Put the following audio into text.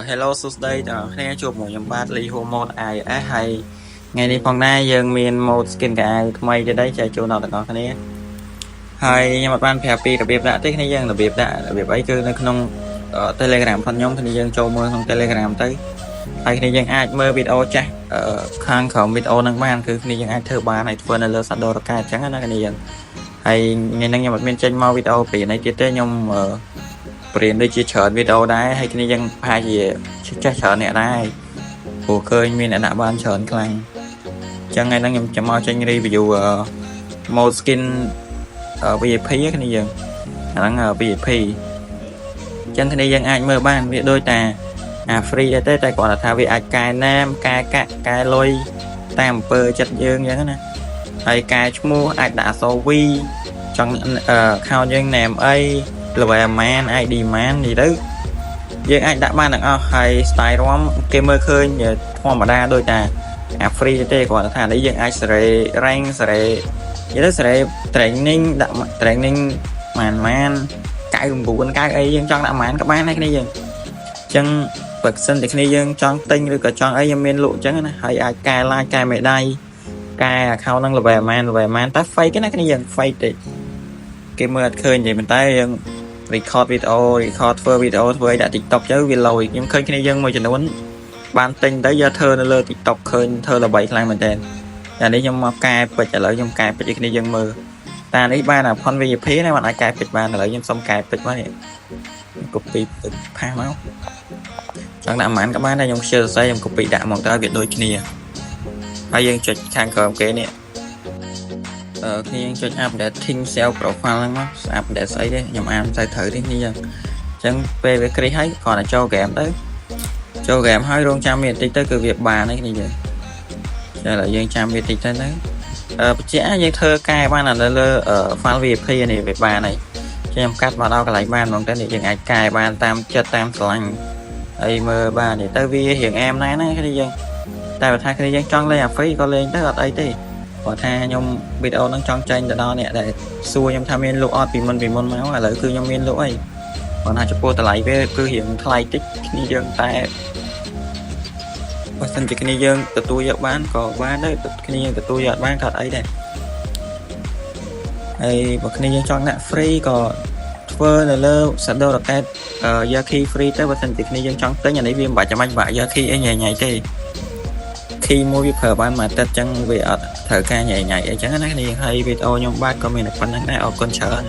Hello សួស្តីទាំងអស់គ្នាជួបមកខ្ញុំបាទលីហូម៉ូត IS ហើយថ្ងៃនេះផងដែរយើងមានម៉ូត skin កៅអៅថ្មីទៀតដែរចែកជូនដល់ទាំងអស់គ្នាហើយខ្ញុំអត់បានប្រាប់ពីរបៀបដាក់ទេគ្នាយើងរបៀបដាក់របៀបអីគឺនៅក្នុង Telegram ផងខ្ញុំគ្នាយើងចូលមើលក្នុង Telegram ទៅហើយគ្នាយើងអាចមើលវីដេអូចាស់ខាងក្រោមវីដេអូហ្នឹងបានគឺគ្នាយើងអាចធ្វើបានហើយធ្វើនៅលើ Shadow រកាអញ្ចឹងណាគ្នាយើងហើយថ្ងៃនេះខ្ញុំអត់មានចេញមកវីដេអូពីនេះទៀតទេខ្ញុំព្រៀនដូចជាច្រើនវីដេអូដែរហើយគ្នាយើងប្រហែលជាចេះច្រើនអ្នកដែរព្រោះឃើញមានអ្នកដាក់បានច្រើនខ្លាំងអញ្ចឹងថ្ងៃហ្នឹងខ្ញុំចាំមកចេញ review mode skin VIP គ្នាយើងអាហ្នឹង VIP អញ្ចឹងគ្នាយើងអាចមើលបានវាដូចតាfree ដែរតែគាត់ថាវាអាចកែណាមកែកាក់កែលុយតាមអំពើចិត្តយើងអញ្ចឹងណាហើយកែឈ្មោះអាចដាក់អក្សរ V ចង់ account យើង name អីlevel man ID man នេះទៅយើងអាចដាក់បានទាំងអស់ហើយ style ROM គេមើលឃើញធម្មតាដូចតាfree ទេគាត់ថានេះយើងអាចសេរី rank សេរីនិយាយទៅសេរី training ដាក់ training ម៉ាន99 9អីយើងចង់ដាក់ម៉ានក៏បានដែរគ្នាយើងអញ្ចឹងបើសិនតែគ្នាយើងចង់ទិញឬក៏ចង់អីខ្ញុំមានលក់អញ្ចឹងណាហើយអាចកែ like កែមេដៃកែ account ហ្នឹង level man តែ fake ណាគ្នាយើង fake ទេគេមើលអត់ឃើញទេប៉ុន្តែយើង record video record ធ្វើវីដេអូធ្វើឲ្យដាក់ TikTok ទៅវាលយខ្ញុំឃើញគ្នាយើងមួយចំនួនបានទិញទៅយកធ្វើនៅលើ TikTok ឃើញធ្វើល្បីខ្លាំងមែនតើតែនេះខ្ញុំមកកែពេជ្រឥឡូវខ្ញុំកែពេជ្រឲ្យគ្នាយើងមើលតានេះបានអាផុន VIP ណាមិនអាចកែពេជ្របានឥឡូវខ្ញុំសុំកែពេជ្រមកនេះ copy ទៅផាសមកចង់ដាក់អាម៉ានក៏បានដែរខ្ញុំ share សរសេរខ្ញុំ copy ដាក់មកទៅវាដូចគ្នាហើយយើងចុចខាងក្រោមគេនេះគ្នាយើងចុច update thing self profile ហ្នឹងមក update ស្អីទេខ្ញុំអានទៅត្រូវទេគ្នាយើងអញ្ចឹងពេលវាគ្រីហើយគ្រាន់តែចូល game ទៅចូល game ហើយរងចាំវាបន្តិចទៅគឺវាបានហើយគ្នាយើងឥឡូវយើងចាំវាបន្តិចទៅបញ្ជាក់យើងធ្វើកែបាននៅលើ file VIP នេះវាបានហើយខ្ញុំកាត់មកដល់កន្លែងបានហ្មងទៅនេះយើងអាចកែបានតាមចិត្តតាមស្រឡាញ់ហើយមើលបាននេះទៅវារៀងអែមណាស់ណាគ្នាយើងតែបើថាគ្នាយើងចង់លេង free ក៏លេងទៅអត់អីទេគាត់ថាខ្ញុំវីដេអូហ្នឹងចង់ចេញទៅដល់អ្នកដែលសួរខ្ញុំថាមានលក់អត់ពីមុនមកឥឡូវគឺខ្ញុំមានលក់អីគាត់ថាចំពោះតម្លៃវាគឺរៀងថ្លៃតិចគ្នាយើងតែបើសិនជាគ្នាយើងទទួលយកបានក៏បានដែរគ្នាយើងទទួលយកអត់បានក៏អត់អីដែរហើយបើគ្នាយើងចង់ដាក់ free ក៏ធ្វើនៅលើ Shadow Rocket យក key free ទៅបើសិនជាគ្នាយើងចង់ទិញអានេះវាមិនបាច់ចាំបាច់យក key អីញ៉ៃទេkey មួយវាប្រើបានមួយអាទិត្យអញ្ចឹងវាអត់ត្រូវការញ៉ៃអីចឹងណាគ្នាហើយវីដេអូខ្ញុំបាទក៏មានតែប៉ុណ្្នឹងដែរអរគុណច្រើន